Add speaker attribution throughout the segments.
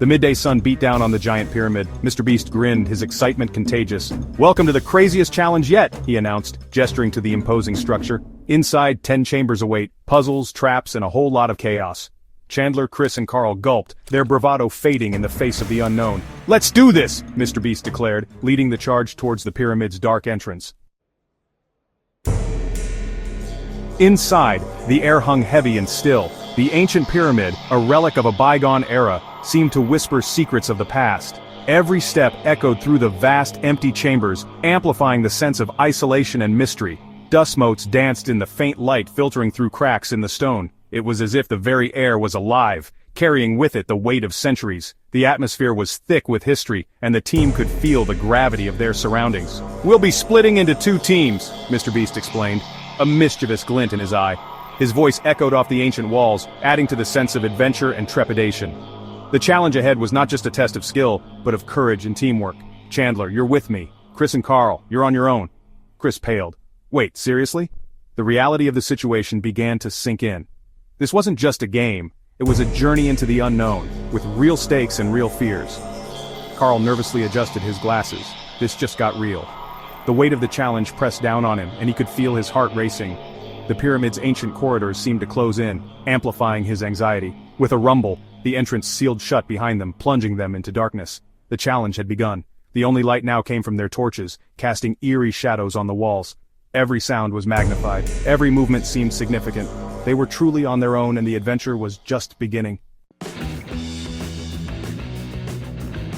Speaker 1: The midday sun beat down on the giant pyramid. Mr. Beast grinned, his excitement contagious. "Welcome to the craziest challenge yet," he announced, gesturing to the imposing structure. Inside, 10 chambers await, puzzles, traps, and a whole lot of chaos. Chandler, Chris, and Carl gulped, their bravado fading in the face of the unknown. "Let's do this!" Mr. Beast declared, leading the charge towards the pyramid's dark entrance. Inside, the air hung heavy and still. The ancient pyramid, a relic of a bygone era, seemed to whisper secrets of the past. Every step echoed through the vast, empty chambers, amplifying the sense of isolation and mystery. Dust motes danced in the faint light filtering through cracks in the stone. It was as if the very air was alive, carrying with it the weight of centuries. The atmosphere was thick with history, and the team could feel the gravity of their surroundings. "We'll be splitting into 2 teams, Mr. Beast explained, a mischievous glint in his eye. His voice echoed off the ancient walls, adding to the sense of adventure and trepidation. The challenge ahead was not just a test of skill, but of courage and teamwork. "Chandler, you're with me. Chris and Carl, you're on your own." Chris paled. "Wait, seriously?" The reality of the situation began to sink in. This wasn't just a game, it was a journey into the unknown, with real stakes and real fears. Carl nervously adjusted his glasses. This just got real. The weight of the challenge pressed down on him, and he could feel his heart racing. The pyramid's ancient corridors seemed to close in, amplifying his anxiety. With a rumble, the entrance sealed shut behind them, plunging them into darkness. The challenge had begun. The only light now came from their torches, casting eerie shadows on the walls. Every sound was magnified, every movement seemed significant. They were truly on their own, and the adventure was just beginning.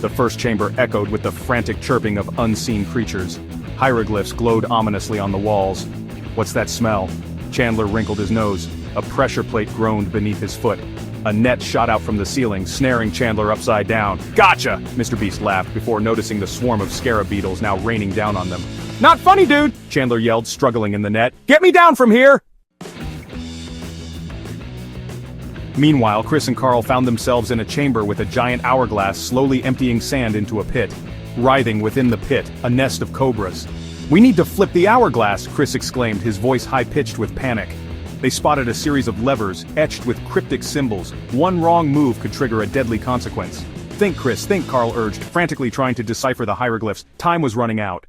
Speaker 1: The first chamber echoed with the frantic chirping of unseen creatures. Hieroglyphs glowed ominously on the walls. "What's that smell?" Chandler wrinkled his nose. A pressure plate groaned beneath his foot. A net shot out from the ceiling, snaring Chandler upside down. "Gotcha!" Mr. Beast laughed before noticing the swarm of scarab beetles now raining down on them. "Not funny, dude!" Chandler yelled, struggling in the net. "Get me down from here!" Meanwhile, Chris and Carl found themselves in a chamber with a giant hourglass slowly emptying sand into a pit. Writhing within the pit, a nest of cobras. "We need to flip the hourglass!" Chris exclaimed, his voice high-pitched with panic. They spotted a series of levers, etched with cryptic symbols. One wrong move could trigger a deadly consequence. "Think, Chris, think," Carl urged, frantically trying to decipher the hieroglyphs. Time was running out.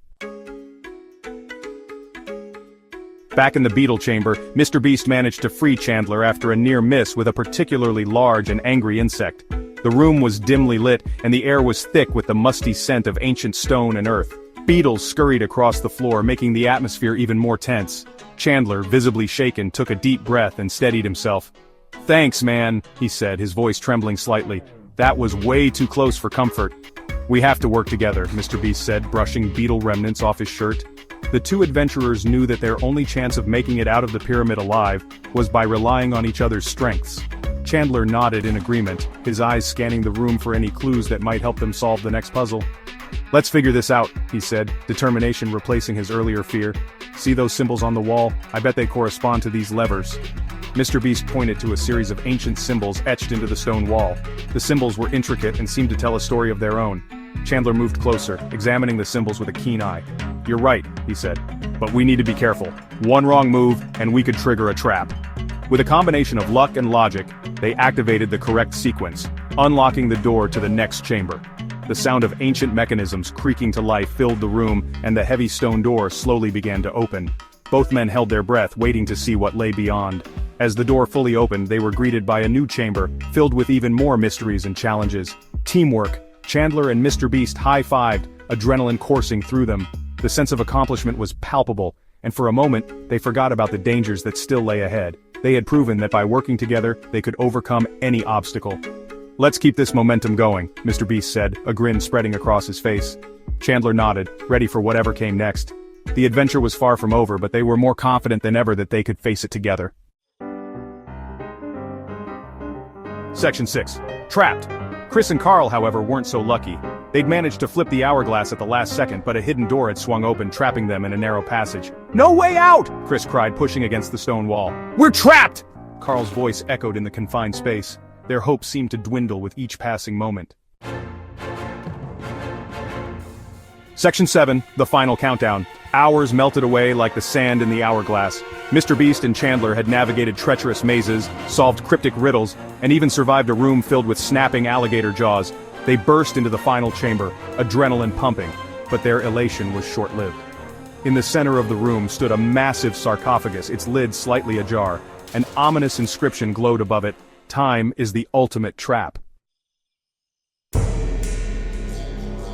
Speaker 1: Back in the beetle chamber, Mr. Beast managed to free Chandler after a near miss with a particularly large and angry insect. The room was dimly lit, and the air was thick with the musty scent of ancient stone and earth. Beetles scurried across the floor, making the atmosphere even more tense. Chandler, visibly shaken, took a deep breath and steadied himself. "Thanks, man," he said, his voice trembling slightly. "That was way too close for comfort." "We have to work together," Mr. Beast said, brushing beetle remnants off his shirt. The 2 adventurers knew that their only chance of making it out of the pyramid alive was by relying on each other's strengths. Chandler nodded in agreement, his eyes scanning the room for any clues that might help them solve the next puzzle. "Let's figure this out," he said, determination replacing his earlier fear. "See those symbols on the wall? I bet they correspond to these levers." Mr. Beast pointed to a series of ancient symbols etched into the stone wall. The symbols were intricate and seemed to tell a story of their own. Chandler moved closer, examining the symbols with a keen eye. "You're right," he said, "but we need to be careful. One wrong move, and we could trigger a trap." With a combination of luck and logic, they activated the correct sequence, unlocking the door to the next chamber. The sound of ancient mechanisms creaking to life filled the room, and the heavy stone door slowly began to open. Both men held their breath, waiting to see what lay beyond. As the door fully opened, they were greeted by a new chamber, filled with even more mysteries and challenges. Teamwork. Chandler and Mr. Beast high-fived, adrenaline coursing through them. The sense of accomplishment was palpable, and for a moment, they forgot about the dangers that still lay ahead. They had proven that by working together, they could overcome any obstacle. "Let's keep this momentum going," Mr. Beast said, a grin spreading across his face. Chandler nodded, ready for whatever came next. The adventure was far from over, but they were more confident than ever that they could face it together. Section 6. Trapped. Chris and Carl, however, weren't so lucky. They'd managed to flip the hourglass at the last second, but a hidden door had swung open, trapping them in a narrow passage. "No way out!" Chris cried, pushing against the stone wall. "We're trapped!" Carl's voice echoed in the confined space. Their hopes seemed to dwindle with each passing moment. Section 7, the final countdown. Hours melted away like the sand in the hourglass. Mr. Beast and Chandler had navigated treacherous mazes, solved cryptic riddles, and even survived a room filled with snapping alligator jaws. They burst into the final chamber, adrenaline pumping, but their elation was short-lived. In the center of the room stood a massive sarcophagus, its lid slightly ajar. An ominous inscription glowed above it: "Time is the ultimate trap."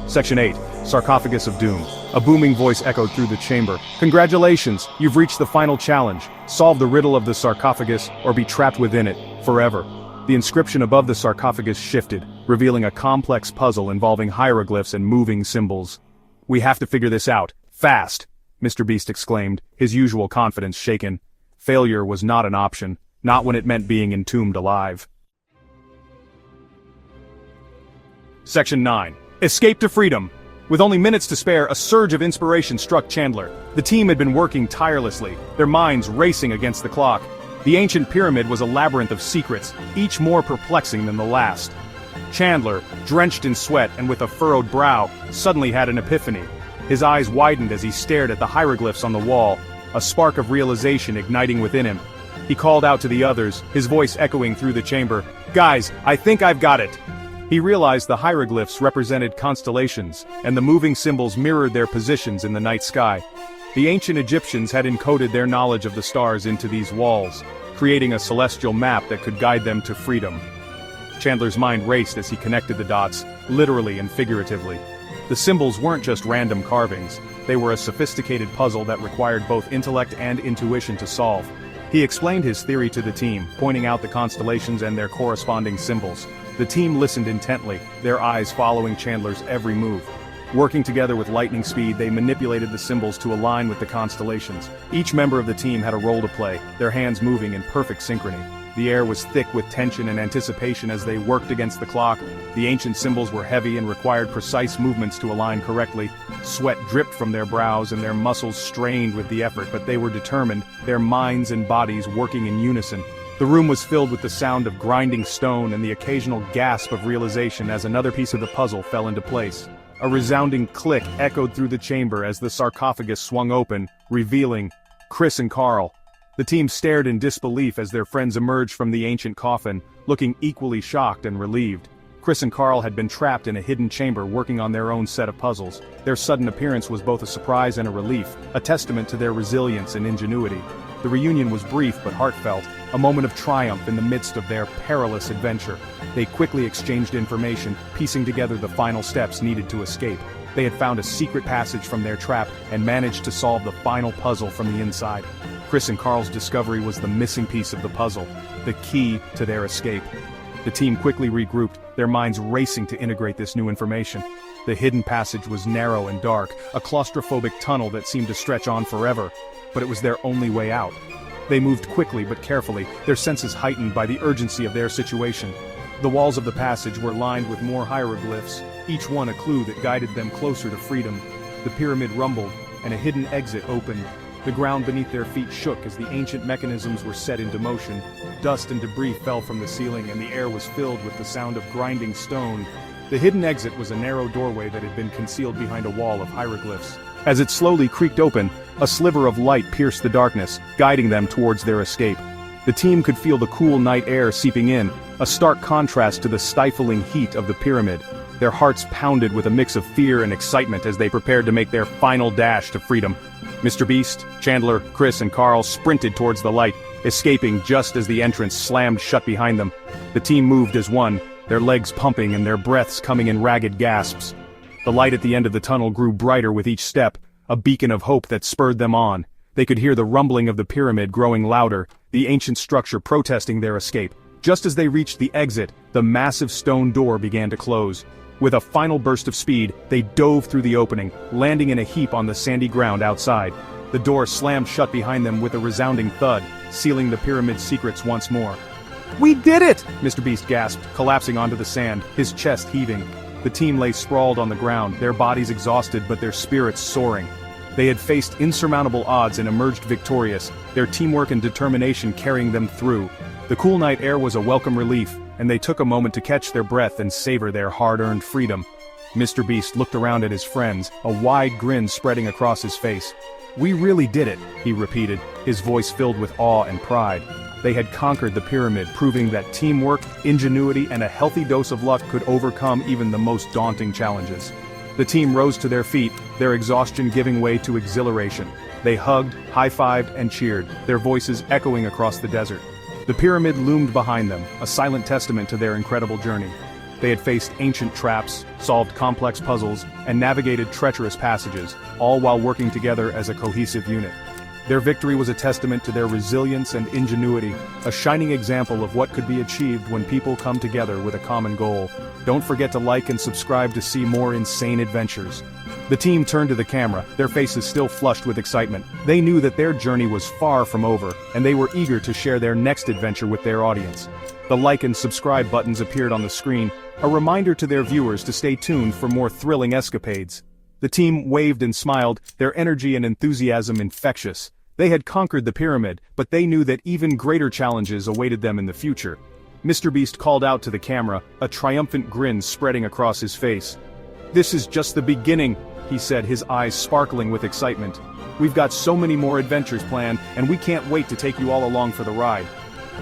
Speaker 1: Section 8. Sarcophagus of Doom. A booming voice echoed through the chamber. "Congratulations, you've reached the final challenge. Solve the riddle of the sarcophagus, or be trapped within it, forever." The inscription above the sarcophagus shifted, revealing a complex puzzle involving hieroglyphs and moving symbols. "We have to figure this out, fast," Mr. Beast exclaimed, his usual confidence shaken. Failure was not an option, not when it meant being entombed alive. Section 9. Escape to freedom. With only minutes to spare, a surge of inspiration struck Chandler. The team had been working tirelessly, their minds racing against the clock. The ancient pyramid was a labyrinth of secrets, each more perplexing than the last. Chandler, drenched in sweat and with a furrowed brow, suddenly had an epiphany. His eyes widened as he stared at the hieroglyphs on the wall, a spark of realization igniting within him. He called out to the others, his voice echoing through the chamber. "Guys, I think I've got it!" He realized the hieroglyphs represented constellations, and the moving symbols mirrored their positions in the night sky. The ancient Egyptians had encoded their knowledge of the stars into these walls, creating a celestial map that could guide them to freedom. Chandler's mind raced as he connected the dots, literally and figuratively. The symbols weren't just random carvings, they were a sophisticated puzzle that required both intellect and intuition to solve. He explained his theory to the team, pointing out the constellations and their corresponding symbols. The team listened intently, their eyes following Chandler's every move. Working together with lightning speed, they manipulated the symbols to align with the constellations. Each member of the team had a role to play, their hands moving in perfect synchrony. The air was thick with tension and anticipation as they worked against the clock. The ancient symbols were heavy and required precise movements to align correctly. Sweat dripped from their brows and their muscles strained with the effort, but they were determined, their minds and bodies working in unison. The room was filled with the sound of grinding stone and the occasional gasp of realization as another piece of the puzzle fell into place. A resounding click echoed through the chamber as the sarcophagus swung open, revealing Chris and Carl. The team stared in disbelief as their friends emerged from the ancient coffin, looking equally shocked and relieved. Chris and Carl had been trapped in a hidden chamber working on their own set of puzzles. Their sudden appearance was both a surprise and a relief, a testament to their resilience and ingenuity. The reunion was brief but heartfelt, a moment of triumph in the midst of their perilous adventure. They quickly exchanged information, piecing together the final steps needed to escape. They had found a secret passage from their trap and managed to solve the final puzzle from the inside. Chris and Carl's discovery was the missing piece of the puzzle, the key to their escape. The team quickly regrouped, their minds racing to integrate this new information. The hidden passage was narrow and dark, a claustrophobic tunnel that seemed to stretch on forever, but it was their only way out. They moved quickly but carefully, their senses heightened by the urgency of their situation. The walls of the passage were lined with more hieroglyphs, each one a clue that guided them closer to freedom. The pyramid rumbled, and a hidden exit opened. The ground beneath their feet shook as the ancient mechanisms were set into motion. Dust and debris fell from the ceiling and the air was filled with the sound of grinding stone. The hidden exit was a narrow doorway that had been concealed behind a wall of hieroglyphs. As it slowly creaked open, a sliver of light pierced the darkness, guiding them towards their escape. The team could feel the cool night air seeping in, a stark contrast to the stifling heat of the pyramid. Their hearts pounded with a mix of fear and excitement as they prepared to make their final dash to freedom. Mr. Beast, Chandler, Chris, and Carl sprinted towards the light, escaping just as the entrance slammed shut behind them. The team moved as one, their legs pumping and their breaths coming in ragged gasps. The light at the end of the tunnel grew brighter with each step, a beacon of hope that spurred them on. They could hear the rumbling of the pyramid growing louder, the ancient structure protesting their escape. Just as they reached the exit, the massive stone door began to close. With a final burst of speed, they dove through the opening, landing in a heap on the sandy ground outside. The door slammed shut behind them with a resounding thud, sealing the pyramid's secrets once more. "We did it!" Mr. Beast gasped, collapsing onto the sand, his chest heaving. The team lay sprawled on the ground, their bodies exhausted but their spirits soaring. They had faced insurmountable odds and emerged victorious, their teamwork and determination carrying them through. The cool night air was a welcome relief, and they took a moment to catch their breath and savor their hard-earned freedom. Mr. Beast looked around at his friends, a wide grin spreading across his face. "We really did it," he repeated, his voice filled with awe and pride. They had conquered the pyramid, proving that teamwork, ingenuity, and a healthy dose of luck could overcome even the most daunting challenges. The team rose to their feet, their exhaustion giving way to exhilaration. They hugged, high-fived, and cheered, their voices echoing across the desert. The pyramid loomed behind them, a silent testament to their incredible journey. They had faced ancient traps, solved complex puzzles, and navigated treacherous passages, all while working together as a cohesive unit. Their victory was a testament to their resilience and ingenuity, a shining example of what could be achieved when people come together with a common goal. Don't forget to like and subscribe to see more insane adventures. The team turned to the camera, their faces still flushed with excitement. They knew that their journey was far from over, and they were eager to share their next adventure with their audience. The like and subscribe buttons appeared on the screen, a reminder to their viewers to stay tuned for more thrilling escapades. The team waved and smiled, their energy and enthusiasm infectious. They had conquered the pyramid, but they knew that even greater challenges awaited them in the future. Mr. Beast called out to the camera, a triumphant grin spreading across his face. "This is just the beginning," he said, his eyes sparkling with excitement. "We've got so many more adventures planned, and we can't wait to take you all along for the ride."